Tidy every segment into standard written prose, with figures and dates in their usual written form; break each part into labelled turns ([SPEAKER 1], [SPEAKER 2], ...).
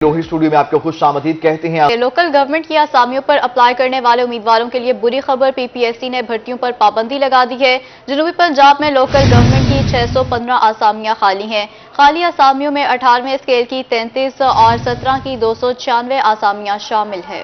[SPEAKER 1] लोही studio में आपको खुश आमदीद कहते हैं।
[SPEAKER 2] लोकल गवर्नमेंट की असामियों पर अप्लाई करने वाले उम्मीदवारों के लिए बुरी खबर। पीपीएससी ने भर्तियों पर पाबंदी लगा दी है। जनूबी पंजाब में लोकल गवर्नमेंट की 615 आसामियां खाली हैं। खाली आसामियों में 18वें स्केल की 33 और 17 की 296 आसामियां शामिल है।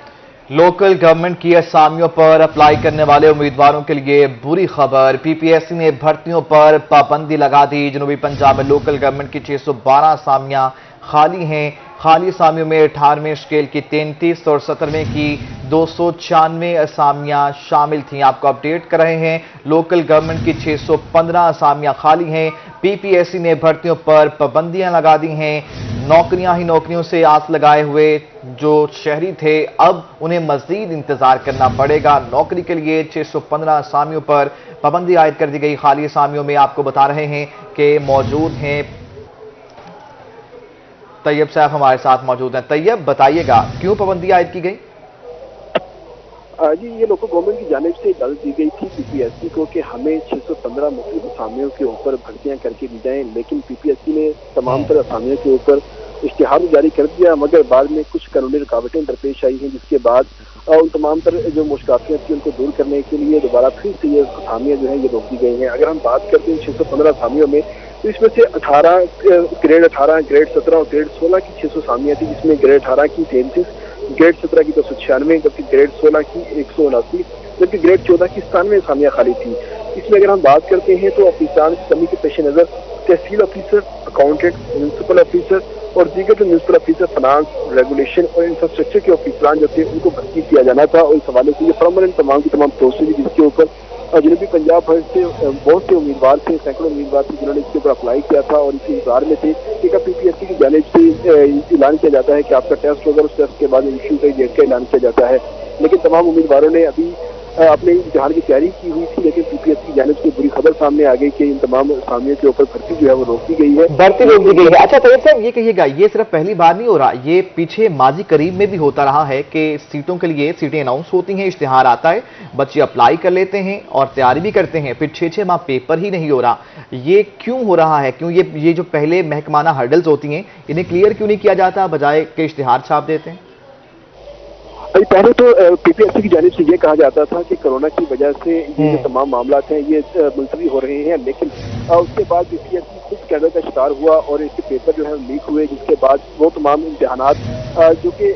[SPEAKER 1] लोकल गवर्नमेंट की असामियों पर अप्लाई करने वाले उम्मीदवारों के लिए बुरी खबर। पीपीएससी ने भर्तियों पर पाबंदी लगा दी। जनूबी पंजाब में लोकल गवर्नमेंट की 612 आसामियां खाली हैं। खाली असामियों में 18वें स्केल की 33 और 17वें की 296 असामियां शामिल थीं। आपको अपडेट कर रहे हैं, लोकल गवर्नमेंट की 615 असामियां खाली हैं। पीपीएससी ने भर्तियों पर पाबंदियां लगा दी हैं। नौकरियां ही नौकरियों से आस लगाए हुए जो शहरी थे, अब उन्हें मजीद इंतजार करना पड़ेगा। नौकरी के लिए 615 असामियों पर पाबंदी आयद कर दी गई। खाली असामियों में आपको बता रहे हैं कि मौजूद हैं तैयब साहब हमारे साथ मौजूद हैं। तैयब, बताइएगा क्यों पाबंदी आयद की गई?
[SPEAKER 3] जी, ये लोकल गवर्नमेंट की जानिब से इजाजत दी गई थी पीपीएससी को कि हमें 615 मुख्तलिफ असामियों के ऊपर भर्तियां करके दी जाएं, लेकिन पीपीएससी ने तमाम तरह असामियों के ऊपर इश्तिहार जारी कर दिया, मगर बाद में कुछ कानूनी रुकावटें दरपेश आई हैं, जिसके बाद उन तमाम तरह जो मुश्किलात थी उनको दूर करने के लिए दोबारा फिर से ये असामियां जो है ये रोक दी गई हैं। अगर हम बात करते हैं 615 असामियों में, तो इसमें से 18 ग्रेड 18, ग्रेड 17 और ग्रेड 16 की 600 असामियां थी, जिसमें ग्रेड 18 की 33, ग्रेड 17 की 296, जबकि ग्रेड 16 की 179, जबकि ग्रेड 14 की 97 असामियां खाली थी। इसमें अगर हम बात करते हैं तो अफसरान की कमी के पेश नज़र तहसील ऑफिसर, अकाउंटेंट, म्यूनसिपल ऑफिसर और दीगर जो म्यूनसिपल ऑफिसर फाइनेंस, रेगुलेशन और इंफ्रास्ट्रक्चर के ऑफिसरान जो थे उनको भर्ती किया जाना था, और इस हवाले से ये परमानेंट तमाम की तमाम पोस्टें थी, जिसके ऊपर जनूबी पंजाब भर से बहुत से उम्मीदवार थे, सैकड़ों उम्मीदवार थे जिन्होंने इसके ऊपर अप्लाई किया था और इसी इंतजार में थे कि कब पीपीएससी की जानिब से ऐलान किया जाता है कि आपका टेस्ट होगा, उस टेस्ट के बाद इशू का डेट का ऐलान किया जाता है। लेकिन तमाम उम्मीदवारों ने अभी अपने इम्तिहान की तैयारी की हुई थी, लेकिन पीपीएससी की जानिब से बुरी खबर सामने आ गई कि इन तमाम असामियों के ऊपर भर्ती जो है वो रोक दी गई है।
[SPEAKER 1] भर्ती रोक दी गई है। अच्छा तैयब साहब, ये कहिएगा, ये सिर्फ पहली बार नहीं हो रहा, ये पीछे माजी करीब में भी होता रहा है कि सीटों के लिए सीटें अनाउंस होती हैं, इश्तिहार आता है, बच्चे अप्लाई कर लेते हैं और तैयारी भी करते हैं, फिर 6-6 माह पेपर ही नहीं हो रहा। ये क्यों हो रहा है? क्यों ये जो पहले महकमाना हर्डल्स होती हैं इन्हें क्लियर क्यों नहीं किया जाता, बजाय के इश्तिहार छाप देते हैं?
[SPEAKER 3] पहले तो पीपीएससी की जानिब से ये कहा जाता था कि कोरोना की वजह से ये जो तमाम मामला हैं ये मुलतवी हो रहे हैं, लेकिन उसके बाद पीपीएससी खुद स्कैंडल का शिकार हुआ और इसके पेपर जो है लीक हुए, जिसके बाद वो तमाम इम्तिहानात जो कि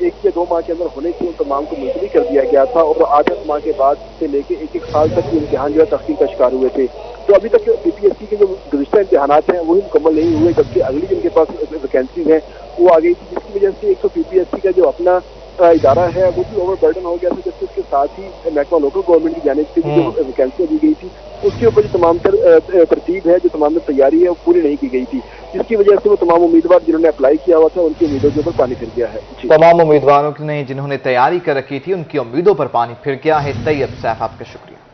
[SPEAKER 3] 1 या 2 माह के अंदर होने थे उन तमाम को मुलतवी कर दिया गया था, और 8 माह के बाद से लेके 1-1 साल तक ये इम्तिहान जो है तख्लील का शिकार हुए थे। तो अभी तक पीपीएससी के जो गुज़िश्ता इम्तिहानात हैं वही मुकम्मल नहीं हुए, जबकि अगली जिनके पास वैकेंसीज हैं वो आ गई थी, जिसकी वजह से एक तो पीपीएससी का जो अपना इदारा है वो भी ओवर बर्डन हो गया था, जबकि उसके साथ ही महकमा लोकल गवर्नमेंट की जानिब से जो वैकेंसियाँ दी गई थी उसके ऊपर जो तमाम तरतीब है, जो तमाम तैयारी है वो पूरी नहीं की गई थी, जिसकी वजह से वो तमाम उम्मीदवार जिन्होंने अप्लाई किया हुआ था उनकी उम्मीदों के ऊपर पानी फिर गया है।
[SPEAKER 1] तमाम उम्मीदवारों ने जिन्होंने तैयारी कर रखी थी उनकी उम्मीदों पर पानी फिर गया है। तैयब साहब, आपका शुक्रिया।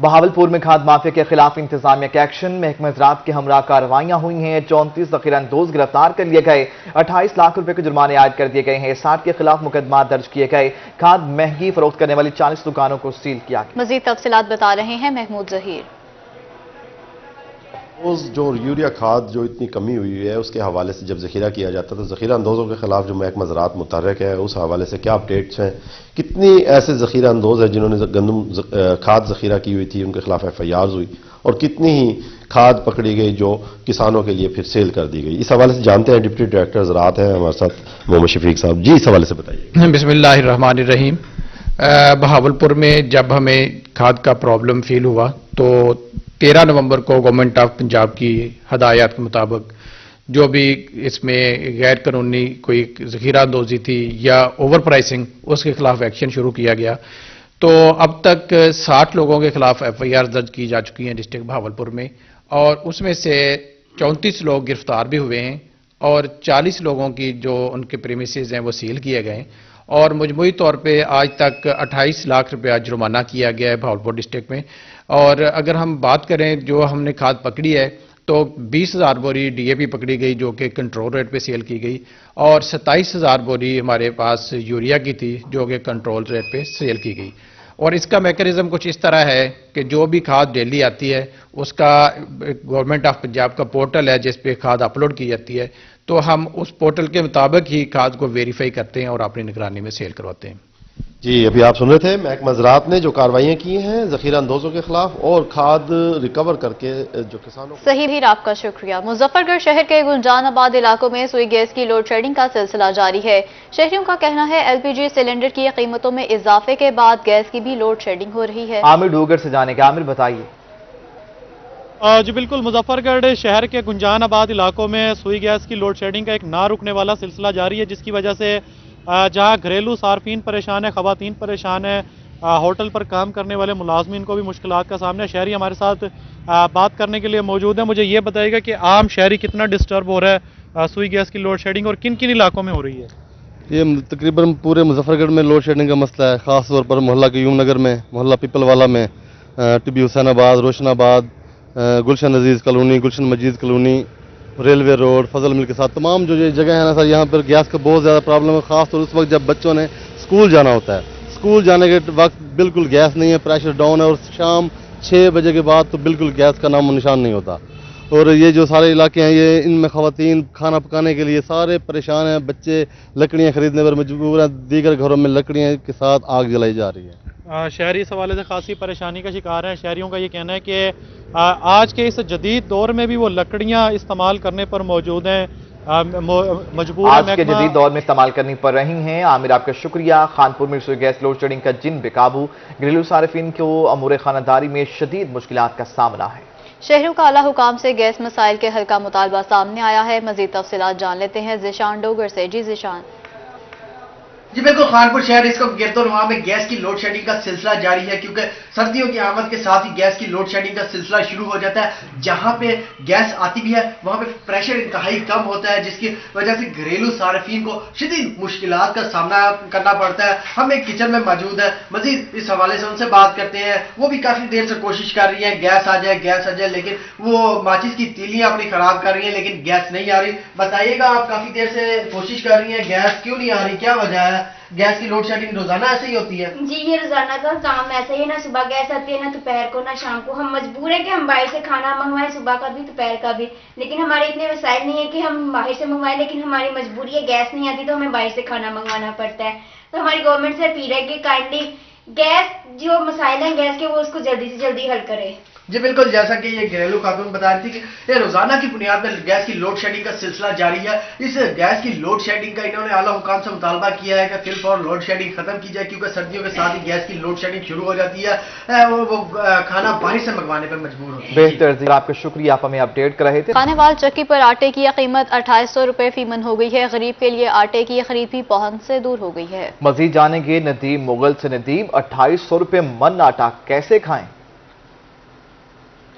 [SPEAKER 1] बहावलपुर में खाद माफिया के खिलाफ इंतजामिया के एक्शन, महकमा ज़राअत के हमरा कार्रवाइयां हुई हैं। 34 ज़ख़ीराअंदोज़ गिरफ्तार कर लिए गए, 28 लाख रुपए के जुर्माने आयद कर दिए गए हैं, 60 के खिलाफ मुकदमा दर्ज किए गए। खाद महंगी फरोख्त करने वाली 40 दुकानों को सील किया गया।
[SPEAKER 2] मजीद तफसीलात बता रहे हैं महमूद ज़हीर।
[SPEAKER 4] जो यूरिया खाद जो इतनी कमी हुई है उसके हवाले से जब ज़ख़ीरा किया जाता है तो ज़ख़ीरा अंदोज़ों के खिलाफ जो महकमा ज़राअत मुतहर्रिक है उस हवाले से क्या अपडेट्स हैं? कितनी ऐसे ज़ख़ीरा अंदोज़ है जिन्होंने गंदम खाद ज़ख़ीरा की हुई थी उनके खिलाफ FIRs हुई, और कितनी ही खाद पकड़ी गई जो किसानों के लिए फिर सेल कर दी गई? इस हवाले से जानते हैं, डिप्टी डायरेक्टर ज़राअत हैं हमारे साथ मोहम्मद शफीक साहब जी, इस हवाले से बताइए।
[SPEAKER 5] बिस्मिल्लाहिर्रहमानिर्रहीम। बहावलपुर में जब हमें खाद का प्रॉब्लम फील हुआ तो 13 नवंबर को गवर्नमेंट ऑफ पंजाब की हदायत के मुताबिक जो भी इसमें गैर कानूनी कोई ज़ख़ीरा अंदोज़ी थी या ओवर प्राइसिंग, उसके खिलाफ एक्शन शुरू किया गया। तो अब तक 60 लोगों के खिलाफ FIR दर्ज की जा चुकी हैं डिस्ट्रिक्ट बहावलपुर में, और उसमें से 34 लोग गिरफ्तार भी हुए हैं और 40 लोगों की जो उनके प्रीमिसेस हैं वो सील किए गए, और मजमूई तौर पे आज तक 28 लाख रुपया जुर्माना किया गया है बहावलपुर डिस्ट्रिक्ट में। और अगर हम बात करें जो हमने खाद पकड़ी है तो 20,000 बोरी DAP पकड़ी गई जो कि कंट्रोल रेट पे सेल की गई, और 27,000 बोरी हमारे पास यूरिया की थी जो कि कंट्रोल रेट पे सेल की गई। اور اس کا میکانزم کچھ اس طرح ہے کہ جو بھی کھاد ڈیلی آتی ہے اس کا گورنمنٹ آف پنجاب کا پورٹل ہے جس پہ کھاد اپلوڈ کی جاتی ہے، تو ہم اس پورٹل کے مطابق ہی کھاد کو ویریفائی کرتے ہیں اور اپنی نگرانی میں سیل کرواتے ہیں۔
[SPEAKER 4] جی ابھی آپ سن رہے تھے محکمہ زراعت نے جو کارروائیاں کی ہیں ذخیرہ اندوزوں کے خلاف اور کھاد ریکور کر کے جو کسانوں کو
[SPEAKER 2] صحیح آپ کا شکریہ۔ مظفر گڑھ شہر کے گلجان آباد علاقوں میں سوئی گیس کی لوڈ شیڈنگ کا سلسلہ جاری ہے۔ شہریوں کا کہنا ہے ایل پی جی سلنڈر کی قیمتوں میں اضافے کے بعد گیس کی بھی لوڈ شیڈنگ ہو رہی ہے۔
[SPEAKER 1] عامر ڈوگر سے جانے کا، عامر بتائیے۔
[SPEAKER 6] جی بالکل، مظفر گڑھ شہر کے گنجان آباد علاقوں میں سوئی گیس کی لوڈ شیڈنگ کا ایک نہ رکنے والا سلسلہ جاری ہے، جس کی وجہ سے جہاں گھریلو صارفین پریشان ہیں، خواتین پریشان ہیں، ہوٹل پر کام کرنے والے ملازمین کو بھی مشکلات کا سامنا ہے۔ شہری ہمارے ساتھ بات کرنے کے لیے موجود ہیں۔ مجھے یہ بتائیے گا کہ عام شہری کتنا ڈسٹرب ہو رہا ہے سوئی گیس کی لوڈ شیڈنگ اور کن کن علاقوں میں ہو رہی ہے؟
[SPEAKER 7] یہ تقریباً پورے مظفر گڑھ میں لوڈ شیڈنگ کا مسئلہ ہے، خاص طور پر محلہ قیوم نگر میں، محلہ پیپل والا میں، ٹبی حسین آباد، روشن آباد، گلشن عزیز کالونی، گلشن مجید کالونی، ریلوے روڈ، فضل مل کے ساتھ تمام جو یہ جگہ ہیں نا سر، یہاں پر گیس کا بہت زیادہ پرابلم ہے، خاص طور اس وقت جب بچوں نے اسکول جانا ہوتا ہے۔ اسکول جانے کے وقت بالکل گیس نہیں ہے، پریشر ڈاؤن ہے، اور شام 6 بجے کے بعد تو بالکل گیس کا نام و نشان نہیں ہوتا۔ اور یہ جو سارے علاقے ہیں یہ ان میں خواتین کھانا پکانے کے لیے سارے پریشان ہیں، بچے لکڑیاں خریدنے پر مجبور ہیں، دیگر گھروں میں لکڑیاں کے ساتھ آگ جلائی جا رہی ہے۔
[SPEAKER 6] شہری اس حوالے سے خاصی پریشانی کا شکار ہیں۔ شہریوں کا یہ کہنا ہے کہ آج کے اس جدید دور میں بھی وہ لکڑیاں استعمال کرنے پر موجود ہیں، مجبور ہیں۔
[SPEAKER 1] آج کے جدید دور میں استعمال کرنی پڑ رہی ہیں۔ عامر آپ کا شکریہ۔ خانپور میں سوئی گیس لوڈ شیڈنگ کا جن بے قابو، گھریلو صارفین کو امور خانہ داری میں شدید مشکلات کا سامنا ہے۔
[SPEAKER 2] شہریوں کا اعلیٰ حکام سے گیس مسائل کے حل کا مطالبہ سامنے آیا ہے۔ مزید تفصیلات جان لیتے ہیں ذیشان ڈوگر سے۔ جی ذیشان۔
[SPEAKER 8] جی بالکل، خانپور شہر اس وقت گرد و نواح میں گیس کی لوڈ شیڈنگ کا سلسلہ جاری ہے، کیونکہ سردیوں کی آمد کے ساتھ ہی گیس کی لوڈ شیڈنگ کا سلسلہ شروع ہو جاتا ہے۔ جہاں پہ گیس آتی بھی ہے وہاں پہ پریشر انتہائی کم ہوتا ہے، جس کی وجہ سے گھریلو صارفین کو شدید مشکلات کا سامنا کرنا پڑتا ہے۔ ہم ایک کچن میں موجود ہیں، مزید اس حوالے سے ان سے بات کرتے ہیں۔ وہ بھی کافی دیر سے کوشش کر رہی ہیں گیس آ جائے، لیکن وہ ماچس کی تیلیاں اپنی خراب کر رہی ہیں، لیکن گیس نہیں آ رہی۔ بتائیے گا، آپ کافی دیر سے کوشش کر رہی ہیں، گیس کیوں نہیں آ رہی، کیا وجہ ہے؟ گیس کی لوڈ شیڈنگ روزانہ ایسے ہی ہوتی ہے؟
[SPEAKER 9] جی یہ روزانہ کا کام ایسا ہی ہے، نہ صبح گیس آتی ہے، نہ دوپہر کو، نہ شام کو۔ ہم مجبور ہیں کہ ہم باہر سے کھانا منگوائیں، صبح کا بھی دوپہر کا بھی، لیکن ہمارے اتنے وسائل نہیں ہے کہ ہم باہر سے منگوائیں، لیکن ہماری مجبوری ہے، گیس نہیں آتی تو ہمیں باہر سے کھانا منگوانا پڑتا ہے۔ تو ہماری گورنمنٹ سے اپیل ہے کہ کائنڈلی گیس جو مسائل ہیں گیس کے وہ اس کو جلدی سے جلدی حل کرے۔
[SPEAKER 8] جی بالکل، جیسا کہ یہ گھریلو خاتون بتا رہی تھی کہ یہ روزانہ کی بنیاد پر گیس کی لوڈ شیڈنگ کا سلسلہ جاری ہے۔ اس گیس کی لوڈ شیڈنگ کا انہوں نے اعلیٰ حکام سے مطالبہ کیا ہے کہ فی الفور لوڈ شیڈنگ ختم کی جائے، کیونکہ سردیوں کے ساتھ ہی گیس کی لوڈ شیڈنگ شروع ہو جاتی ہے، وہ کھانا باہر سے منگوانے پر مجبور ہوتے ہیں۔
[SPEAKER 1] بہتر، آپ کا شکریہ، آپ ہمیں اپڈیٹ کر رہے تھے۔
[SPEAKER 2] خانے وال چکی پر آٹے کی قیمت 2800 روپے فی من ہو گئی ہے۔ غریب کے لیے آٹے کی خرید بھی پہنچ سے دور ہو گئی ہے۔
[SPEAKER 1] مزید جانیں گے ندیم مغل سے۔ ندیم، 2800 روپے من آٹا کیسے کھائیں؟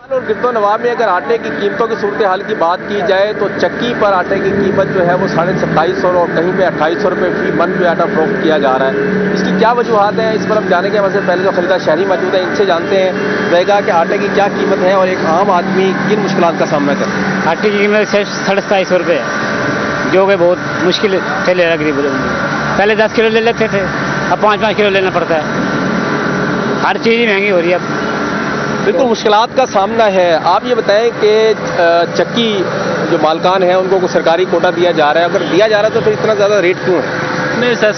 [SPEAKER 10] اور گرد و نواح میں اگر آٹے کی قیمتوں کی صورتحال کی بات کی جائے تو چکی پر آٹے کی قیمت جو ہے وہ 2750 اور کہیں پہ 2800 روپے فی من پہ آٹا فروخت کیا جا رہا ہے۔ اس کی کیا وجوہات ہیں، اس پر ہم جانیں گے۔ ہم سے پہلے جو خریدار شہری موجود ہیں ان سے جانتے ہیں رہے گا کہ آٹے کی کیا قیمت ہے اور ایک عام آدمی کن مشکلات کا سامنا کرتا ہے۔
[SPEAKER 11] آٹے کی قیمت 2750 روپے ہے، جو کہ بہت مشکل سے لے رہا غریب لوگ۔ پہلے 10 کلو لے لیتے تھے، اب 5-5 کلو لینا پڑتا ہے۔ ہر چیز ہی مہنگی ہو رہی ہے اب۔
[SPEAKER 10] بالکل مشکلات کا سامنا ہے۔ آپ یہ بتائیں کہ چکی جو مالکان ہیں ان کو کوئی سرکاری کوٹا دیا جا رہا ہے، اگر دیا جا رہا ہے تو پھر اتنا زیادہ ریٹ کیوں ہے؟
[SPEAKER 12] نہیں سر،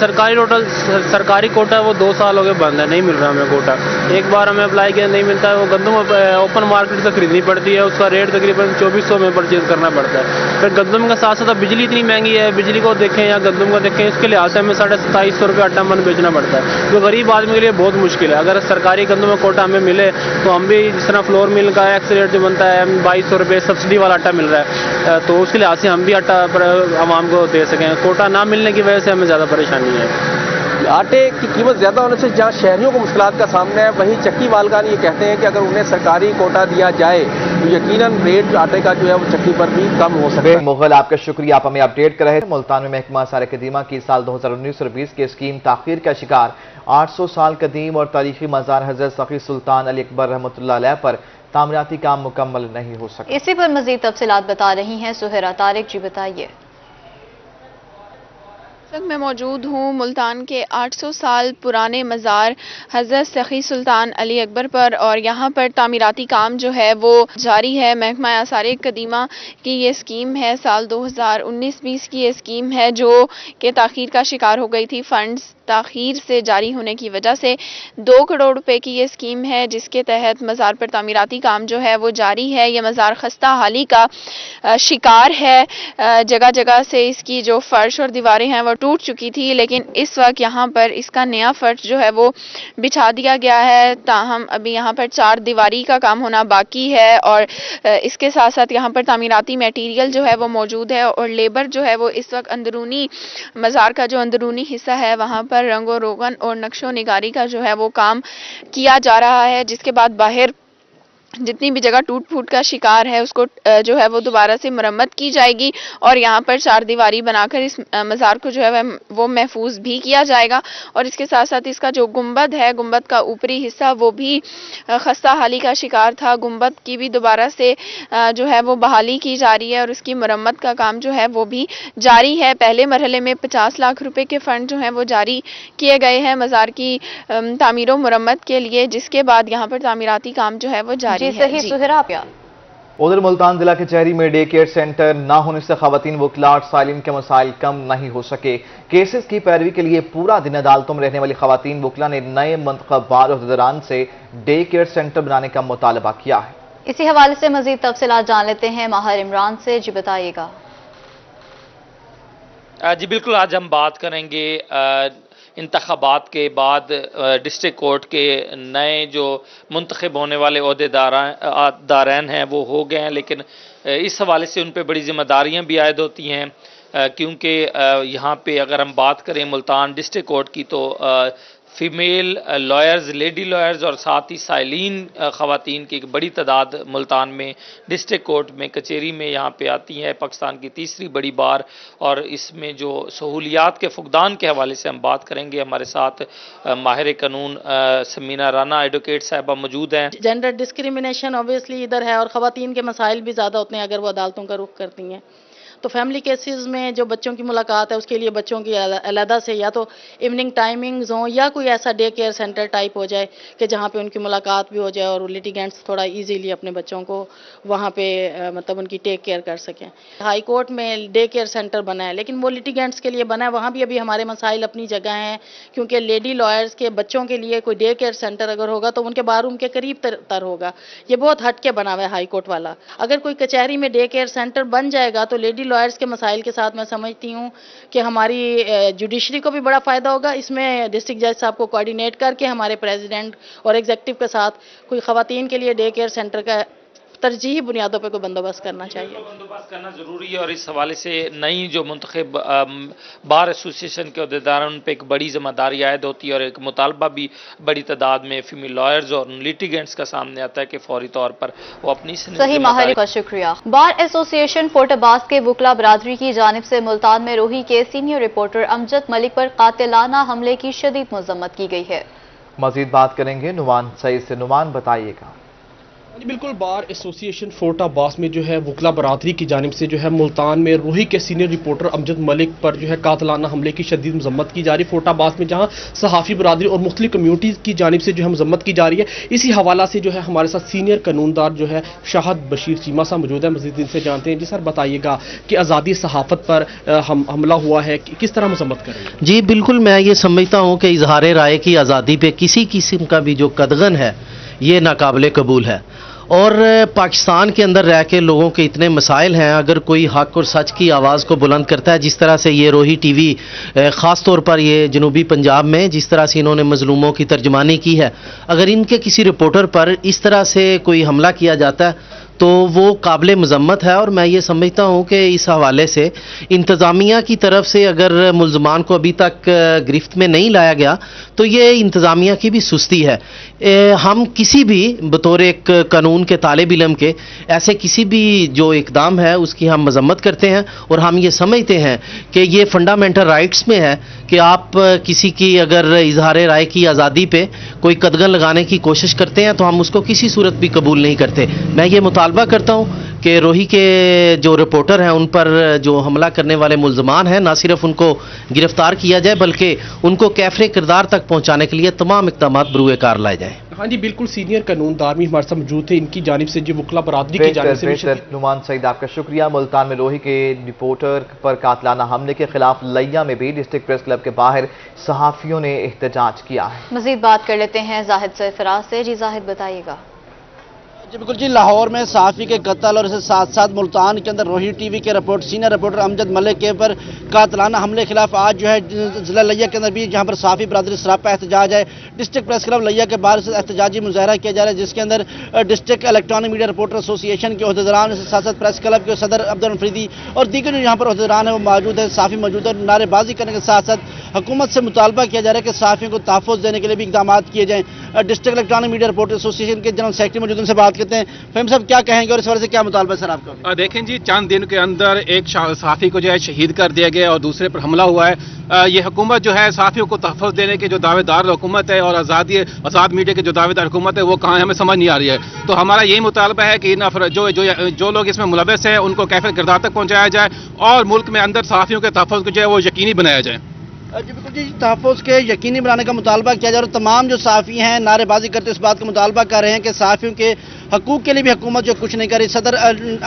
[SPEAKER 12] سرکاری کوٹا وہ 2 سال ہو گئے بند ہے، نہیں مل رہا ہمیں کوٹا۔ ایک بار ہمیں اپلائی کیا نہیں ملتا ہے، وہ گندم اوپن مارکیٹ سے خریدنی پڑتی ہے، اس کا ریٹ تقریباً 2400 میں پرچیز کرنا پڑتا ہے۔ پھر گندم کے ساتھ ساتھ بجلی اتنی مہنگی ہے، بجلی کو دیکھیں یا گندم کو دیکھیں، اس کے لحاظ سے ہمیں 2750 روپے آٹا من بیچنا پڑتا ہے، جو غریب آدمی کے لیے بہت مشکل ہے۔ اگر سرکاری گندم کا کوٹا ہمیں ملے تو ہم بھی جس طرح فلور مل کا ایکس ریٹ جو بنتا ہے 2200 روپے سبسڈی والا آٹا مل رہا ہے، تو اس کے لحاظ سے ہم بھی آٹا عوام کو دے سکیں۔ کوٹا نہ ملنے کی وجہ سے ہمیں زیادہ پریشانی ہے۔
[SPEAKER 10] آٹے کی قیمت زیادہ ہونے سے جہاں شہریوں کو مشکلات کا سامنا ہے، وہیں چکی مالکان یہ کہتے ہیں کہ اگر انہیں سرکاری کوٹا دیا جائے تو یقیناً ریٹ آٹے کا جو ہے وہ چکی پر بھی کم ہو سکتا ہے۔
[SPEAKER 1] مغل، آپ کا شکریہ، آپ ہمیں اپڈیٹ کر رہے تھے۔ ملتان میں محکمہ آثار قدیمہ کی سال 2019-20 کی اسکیم تاخیر کا شکار۔ 800 سال قدیم اور تاریخی مزار حضرت سخی سلطان علی اکبر رحمۃ اللہ علیہ پر تعمیراتی کام مکمل نہیں ہو سکا۔
[SPEAKER 2] اسی پر مزید تفصیلات بتا رہی ہیں سہیرہ طارق۔ جی بتائیے۔
[SPEAKER 13] तक मैं मौजूद हूँ मुल्तान के 800 साल पुराने मज़ार हज़रत सखी सुल्तान अली अकबर पर, और यहाँ पर तामीराती काम जो है वो जारी है। महकमा आसार कदीमा की ये स्कीम है, साल 2019-20 की ये स्कीम है जो कि ताख़ीर का शिकार हो गई थी। फंड्स ताख़ीर से जारी होने की वजह से 2 करोड़ रुपए की ये स्कीम है, जिसके तहत मज़ार पर तामीराती काम जो है वो जारी है। ये मज़ार खस्ता हाली का शिकार है। जगह जगह से इसकी जो फर्श और दीवारें हैं वो टूट चुकी थी, लेकिन इस वक्त यहाँ पर इसका नया फर्श जो है वो बिछा दिया गया है। ताहम अभी यहाँ पर 4 दीवारी का काम होना बाकी है, और इसके साथ साथ यहाँ पर तामीराती मटेरियल जो है वो मौजूद है, और लेबर जो है वो इस वक्त अंदरूनी मज़ार का जो अंदरूनी हिस्सा है वहाँ पर रंगो रोगन और नक्शो निगारी का जो है वो काम किया जा रहा है, जिसके बाद बाहर जितनी भी जगह टूट फूट का शिकार है उसको जो है वो दोबारा से मरम्मत की जाएगी, और यहाँ पर 4 दीवारी बनाकर इस मज़ार को जो है वो महफूज भी किया जाएगा। और इसके साथ साथ इसका जो गुंबद है, गुंबद का ऊपरी हिस्सा वो भी खस्ता हाली का शिकार था। गुंबद की भी दोबारा से जो है वो बहाली की जा रही है, और उसकी मरम्मत का काम जो है वो भी जारी है। पहले मरहले में 50 लाख रुपए के फंड जो हैं वो जारी किए गए हैं मज़ार की तामीर व मरम्मत के लिए, जिसके बाद यहाँ पर तामीराती काम जो है वो जारी
[SPEAKER 2] जी सही सुहरा।
[SPEAKER 1] उधर मुल्तान जिला के चेहरी में डे केयर सेंटर न होने से खवातीन वकलाट सालिन के मसाइल कम नहीं हो सके। केसेस की पैरवी के लिए पूरा दिन अदालतों में रहने वाली खवातीन वकला ने नए मुंतखब अहदेदारान से डे केयर सेंटर बनाने का मुतालबा किया है।
[SPEAKER 2] इसी हवाले से मजीद तफसीलात जान लेते हैं माहिर इमरान से। जी बताइएगा।
[SPEAKER 14] जी बिल्कुल, आज हम बात करेंगे इंतखाबात के बाद डिस्ट्रिक्ट कोर्ट के नए जो मुंतखब होने वाले अहदेदारान हैं वो हो गए हैं, लेकिन इस हवाले से उन पर बड़ी जिम्मेदारियां भी आयद होती हैं, क्योंकि यहाँ पे अगर हम बात करें मुल्तान डिस्ट्रिक्ट कोर्ट की तो फीमेल लॉयर्स, लेडी लॉयर्स और साथ ही साइलिन ख़वातीन की एक बड़ी तादाद मुल्तान में डिस्ट्रिक्ट कोर्ट में कचेरी में यहाँ पे आती हैं। पाकिस्तान की तीसरी बड़ी बार, और इसमें जो सहूलियात के फुकदान के हवाले से हम बात करेंगे। हमारे साथ माहिर कानून समीना राना एडवोकेट साहिबा मौजूद हैं।
[SPEAKER 15] जेंडर डिस्क्रिमिनेशन ऑब्वियसली इधर है, और ख़वातीन के मसाइल भी ज़्यादा होते हैं अगर वो अदालतों का रुख करती हैं। तो फैमिली केसेस में जो बच्चों की मुलाकात है उसके लिए बच्चों की अलहदा से या तो इवनिंग टाइमिंग्स हों या कोई ऐसा डे केयर सेंटर टाइप हो जाए कि जहाँ पे उनकी मुलाकात भी हो जाए और लिटिगेंट्स थोड़ा इजीली अपने बच्चों को वहाँ पे मतलब उनकी टेक केयर कर सकें। हाई कोर्ट में डे केयर सेंटर बना है, लेकिन वो लिटिगेंट्स के लिए बना है, वहाँ भी अभी हमारे मसाइल अपनी जगह हैं, क्योंकि लेडी लॉयर्स के बच्चों के लिए कोई डे केयर सेंटर अगर होगा तो उनके बाथरूम के करीब तर होगा। ये बहुत हट के बना हुआ है हाई कोर्ट वाला। अगर कोई कचहरी में डे केयर सेंटर बन जाएगा तो लेडी लॉयर्स के मसाइल के साथ मैं समझती हूँ कि हमारी जुडिशरी को भी बड़ा फ़ायदा होगा। इसमें डिस्ट्रिक्ट जज साहब को कोऑर्डिनेट करके हमारे प्रेसिडेंट और एग्जीक्यूटिव के साथ कोई ख़वातीन के लिए डे केयर सेंटर का तरजीही बुनियादों पर कोई बंदोबस्त करना चाहिए।
[SPEAKER 14] बंदोबस्त करना ज़रूरी है, और इस हवाले से नई जो मुंतखब बार एसोसिएशन के अहदेदार उन पर एक बड़ी जिम्मेदारी आयद होती है, और एक मुतालबा भी बड़ी तादाद में फीमेल लॉयर्स और लिटिगेंट्स का सामने आता है कि फौरी तौर पर वो अपनी
[SPEAKER 2] सही माहिर का शुक्रिया। बार एसोसिएशन फोर्ट अब्बास के वकला बरादरी की जानिब से मुल्तान में रोही के सीनियर रिपोर्टर अमजद मलिक पर कातिलाना हमले की शदीद मजम्मत की गई है।
[SPEAKER 1] मजीद बात करेंगे नुमान सईद से। नुमान बताइएगा।
[SPEAKER 16] जी बिल्कुल, बार एसोसिएशन फोर्ट अब्बास में जो है वकला बरादरी की जानिब से जो है मुल्तान में रोही के सीनियर रिपोर्टर अमजद मलिक पर जो है कातिलाना हमले की शदीद मजम्मत की जा रही है। फोर्ट अब्बास में जहां सहाफ़ी बरादरी और मुख्तलिफ कम्यूनिटीज़ की जानिब से जो है मजम्मत की जा रही है, इसी हवाला से जो है हमारे साथ सीनियर कानूनदार जो है शाहद बशीर चीमा साहब मौजूद है। मज़ीद इनसे जानते हैं। जी सर बताइएगा कि आज़ादी सहाफ़त पर हमला हुआ है, किस तरह मजम्मत करेंगे?
[SPEAKER 17] जी बिल्कुल, मैं ये समझता हूँ कि इजहार राय की आज़ादी पे किसी किस्म का भी जो कदगन है ये नाकाबिले कबूल है, और पाकिस्तान के अंदर रह के लोगों के इतने मसाइल हैं, अगर कोई हक और सच की आवाज़ को बुलंद करता है, जिस तरह से ये रोही टीवी ख़ास तौर पर ये जनूबी पंजाब में जिस तरह से इन्होंने मजलूमों की तर्जमानी की है, अगर इनके किसी रिपोर्टर पर इस तरह से कोई हमला किया जाता है तो वो काबिल मजम्मत है। और मैं ये समझता हूँ कि इस हवाले से इंतज़ामिया की तरफ से अगर मुलजमान को अभी तक गिरफ्त में नहीं लाया गया तो ये इंतज़ामिया की भी सुस्ती है। हम किसी भी बतौर एक कानून के तालिब इल्म के ऐसे किसी भी जो इकदाम है उसकी हम मजम्मत करते हैं, और हम ये समझते हैं कि ये फंडामेंटल राइट्स में है कि आप किसी की अगर इजहार राय की आज़ादी पे कोई कदगन लगाने की कोशिश करते हैं तो हम उसको किसी सूरत भी कबूल नहीं करते। मैं ये मुतालबा करता हूँ کہ روہی کے جو رپورٹر ہیں ان پر جو حملہ کرنے والے ملزمان ہیں نہ صرف ان کو گرفتار کیا جائے بلکہ ان کو کیفر کردار تک پہنچانے کے لیے تمام اقدامات بروئے کار لائے جائیں۔
[SPEAKER 16] ہاں جی بالکل، سینئر قانون دار بھی ہمارے ساتھ موجود تھے، ان کی جانب سے جو وکلا برادری کی جانب سے
[SPEAKER 1] نعمان سعید آپ کا شکریہ۔ ملتان میں روہی کے رپورٹر پر قاتلانہ حملے کے خلاف لیا میں بھی ڈسٹرکٹ پریس کلب کے باہر صحافیوں نے احتجاج کیا ہے۔
[SPEAKER 2] مزید بات کر لیتے ہیں زاہد سرفراز سے۔ جی زاہد بتائیے گا۔
[SPEAKER 18] جی بالکل جی، لاہور میں صحافی کے قتل اور اس کے ساتھ ساتھ ملتان کے اندر روہی ٹی وی کے سینئر رپورٹر امجد ملک کے پر قاتلانہ حملے کے خلاف آج جو ہے ضلع لیا کے اندر بھی جہاں پر صحافی برادری سراپا احتجاج ہے، ڈسٹرکٹ پریس کلب لیا کے باہر سے احتجاجی مظاہرہ کیا جا رہا ہے، جس کے اندر ڈسٹرکٹ الیکٹرانک میڈیا رپورٹر ایسوسی ایشن کے عہدیداران، اس کے ساتھ ساتھ پریس کلب کے صدر عبدالفریدی اور دیگر جو یہاں پر عہدیداران ہیں وہ موجود ہیں، صحافی موجود ہیں۔ نعرے بازی کرنے کے ساتھ ساتھ حکومت سے مطالبہ کیا جا رہا ہے کہ صحافیوں کو تحفظ دینے کے لیے بھی اقدامات کیے جائیں۔ ڈسٹرکٹ الیکٹرانک میڈیا رپورٹر ایسوسی ایشن کے جنرل سیکرٹری موجود ان سے بات کرتے ہیں۔ فہم صاحب کیا کہیں گے اور اس حوالے سے کیا مطالبہ ہے سر آپ کا؟
[SPEAKER 19] دیکھیں جی، چند دن کے اندر ایک صحافی کو جو ہے شہید کر دیا گیا اور دوسرے پر حملہ ہوا ہے۔ یہ حکومت جو ہے صحافیوں کو تحفظ دینے کے جو دعوے دار حکومت ہے اور آزاد میڈیا کے جو دعوے دار حکومت ہے وہ کہاں ہے ہمیں سمجھ نہیں آ رہی ہے۔ تو ہمارا یہی مطالبہ ہے کہ جو لوگ اس میں ملوث ہیں ان کو کیفر کردار تک پہنچایا جائے اور ملک میں اندر صحافیوں کے تحفظ کو جو ہے وہ یقینی بنایا جائے۔
[SPEAKER 18] جی بالکل جی، تحفظ کے یقینی بنانے کا مطالبہ کیا جا رہا ہے۔ تمام جو صحافی ہیں نعرے بازی کرتے اس بات کا مطالبہ کر رہے ہیں کہ صحافیوں کے حقوق کے لیے بھی حکومت جو کچھ نہیں کر رہی۔ صدر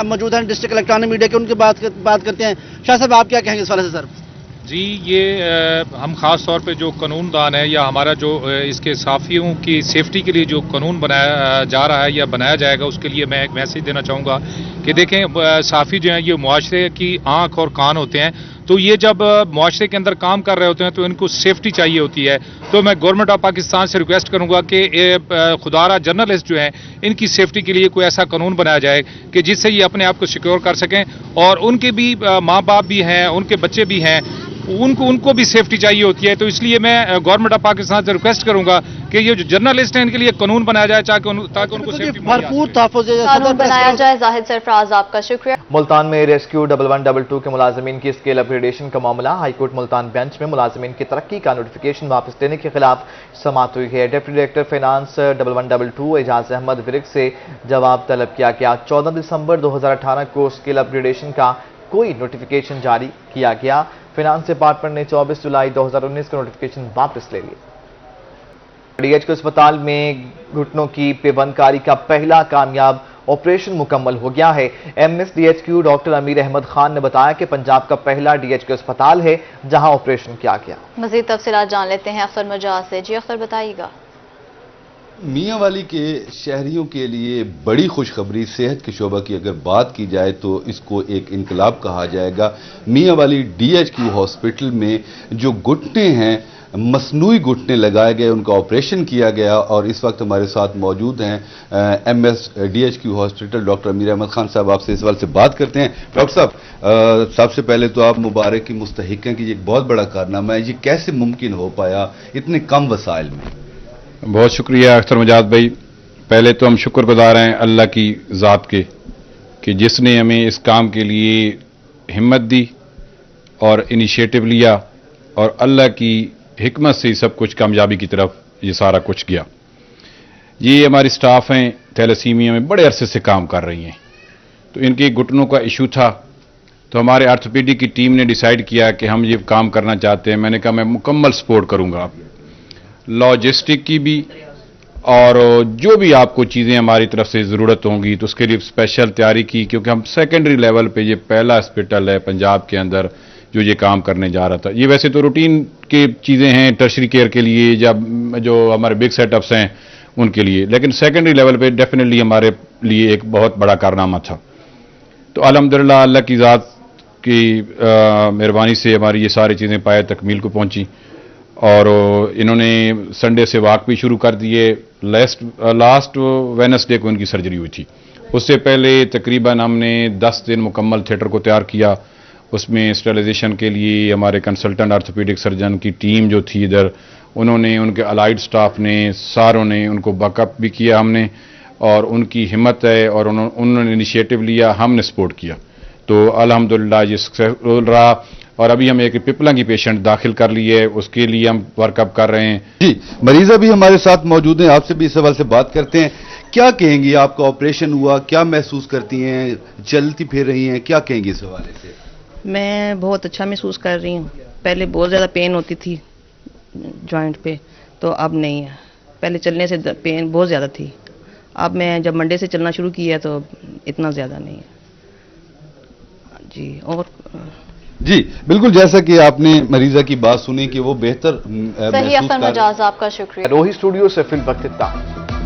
[SPEAKER 18] موجود ہیں ڈسٹرکٹ الیکٹرانک میڈیا کے، ان کی بات کرتے ہیں۔ شاہ صاحب آپ کیا کہیں گے اس والے سے؟ سر
[SPEAKER 20] جی، یہ ہم خاص طور پہ جو قانون دان ہے یا ہمارا جو اس کے صحافیوں کی سیفٹی کے لیے جو قانون بنایا جا رہا ہے یا بنایا جائے گا، اس کے لیے میں ایک میسیج دینا چاہوں گا کہ دیکھیں صحافی جو ہیں یہ معاشرے کی آنکھ اور کان ہوتے ہیں، تو یہ جب معاشرے کے اندر کام کر رہے ہوتے ہیں تو ان کو سیفٹی چاہیے ہوتی ہے۔ تو میں گورنمنٹ آف پاکستان سے ریکویسٹ کروں گا کہ خدارہ جرنلسٹ جو ہیں ان کی سیفٹی کے لیے کوئی ایسا قانون بنایا جائے کہ جس سے یہ اپنے آپ کو سیکیور کر سکیں، اور ان کے بھی ماں باپ بھی ہیں، ان کے بچے بھی ہیں، ان کو بھی سیفٹی چاہیے ہوتی ہے۔ تو اس لیے میں گورنمنٹ آف پاکستان سے ریکویسٹ کروں گا کہ یہ جو جرنلسٹ ہیں ان کے لیے قانون بنایا جائے تاکہ ان کو سیفٹی
[SPEAKER 18] بھرپور تحفظ
[SPEAKER 2] بنایا جائے۔ زاہد سرفراز آپ کا شکریہ۔
[SPEAKER 1] ملتان میں ریسکیو 1122 کے ملازمین کی اسکیل اپ گریڈیشن کا معاملہ ہائی کورٹ ملتان بینچ میں ملازمین کی ترقی کا نوٹیفیکیشن واپس لینے کے خلاف سماعت ہوئی ہے۔ ڈپٹی ڈائریکٹر فائنانس 1122 اعجاز احمد ورک سے جواب طلب کیا گیا۔ 14 دسمبر 2018 کو اسکیل اپ گریڈیشن کا کوئی نوٹیفیکیشن جاری کیا گیا۔ فائنانس ڈپارٹمنٹ نے 24 جولائی 2019 کا نوٹیفیکیشن واپس لے لیا۔ ڈی ایچ کیو اسپتال میں گھٹنوں کی پیوند کاری کا پہلا کامیاب آپریشن مکمل ہو گیا ہے۔ M S D H Q doctor Amir Ahmed Khan نے بتایا کہ پنجاب کا پہلا ڈی ایچ کیو اسپتال ہے جہاں آپریشن کیا گیا۔
[SPEAKER 2] مزید تفصیلات جان لیتے ہیں اختر مجاز سے۔ جی اختر بتائیے گا۔
[SPEAKER 21] میاں والی کے شہریوں کے لیے بڑی خوشخبری، صحت کے شعبہ کی اگر بات کی جائے تو اس کو ایک انقلاب کہا جائے گا۔ میاں والی ڈی ایچ کیو ہاسپٹل میں جو گھٹنے ہیں، مصنوعی گھٹنے لگائے گئے، ان کا آپریشن کیا گیا، اور اس وقت ہمارے ساتھ موجود ہیں M S D H Q hospital doctor Amir Ahmed Khan صاحب۔ آپ سے اس سوال سے بات کرتے ہیں۔ ڈاکٹر صاحب، سب سے پہلے تو آپ مبارک کی مستحق ہیں کہ یہ ایک بہت بڑا کارنامہ ہے، یہ کیسے ممکن ہو پایا اتنے کم وسائل میں؟
[SPEAKER 20] بہت شکریہ اختر مجاز بھائی۔ پہلے تو ہم شکر گزار ہیں اللہ کی ذات کے کہ جس نے ہمیں اس کام کے لیے ہمت دی اور انیشیٹو لیا، اور اللہ کی حکمت سے سب کچھ کامیابی کی طرف یہ سارا کچھ گیا۔ یہ ہماری سٹاف ہیں تھیلیسیمیا میں بڑے عرصے سے کام کر رہی ہیں، تو ان کے گھٹنوں کا ایشو تھا، تو ہمارے آرتھوپیڈک کی ٹیم نے ڈیسائیڈ کیا کہ ہم یہ کام کرنا چاہتے ہیں۔ میں نے کہا میں مکمل سپورٹ کروں گا، لاجسٹک کی بھی، اور جو بھی آپ کو چیزیں ہماری طرف سے ضرورت ہوں گی تو اس کے لیے اسپیشل تیاری کی، کیونکہ ہم سیکنڈری لیول پہ یہ پہلا ہاسپٹل ہے پنجاب کے اندر جو یہ کام کرنے جا رہا تھا۔ یہ ویسے تو روٹین کی چیزیں ہیں ٹرشری کیئر کے لیے یا جو ہمارے بگ سیٹ اپس ہیں ان کے لیے، لیکن سیکنڈری لیول پہ ڈیفینیٹلی ہمارے لیے ایک بہت بڑا کارنامہ تھا۔ تو الحمدللہ اللہ کی ذات کی مہربانی سے ہماری یہ ساری چیزیں پائے تکمیل کو پہنچی، اور انہوں نے سنڈے سے واک بھی شروع کر دیے۔ لاسٹ وینسڈے کو ان کی سرجری ہوئی تھی۔ اس سے پہلے تقریباً ہم نے 10 دن مکمل تھیٹر کو تیار کیا۔ اس میں اسٹیرلائزیشن کے لیے ہمارے کنسلٹنٹ آرتھوپیڈک سرجن کی ٹیم جو تھی ادھر، انہوں نے، ان کے الائڈ سٹاف نے، ساروں نے ان کو بیک اپ بھی کیا ہم نے، اور ان کی ہمت ہے اور انہوں نے انیشیٹو لیا، ہم نے سپورٹ کیا، تو الحمدللہ یہ سکسیسفل رہا۔ और अभी हम एक पिपला की पेशेंट दाखिल कर ली है, उसके लिए हम वर्कअप कर रहे हैं।
[SPEAKER 21] जी, मरीजा भी हमारे साथ मौजूद हैं, आपसे भी इस सवाल से बात करते हैं। क्या कहेंगी, आपका ऑपरेशन हुआ, क्या महसूस करती हैं, चलती फिर रही हैं, क्या कहेंगी इस हवाले से?
[SPEAKER 3] मैं बहुत अच्छा महसूस कर रही हूँ। पहले बहुत ज़्यादा पेन होती थी जॉइंट पे, तो अब नहीं है। पहले चलने से पेन बहुत ज़्यादा थी, अब मैं जब मंडे से चलना शुरू किया तो इतना ज़्यादा नहीं है जी। और
[SPEAKER 21] जी बिल्कुल, जैसा कि आपने मरीजा की बात सुनी कि वो बेहतर
[SPEAKER 2] सही अख्तर मजाज, आपका शुक्रिया।
[SPEAKER 1] रोही स्टूडियो से फिल वक्त इतना।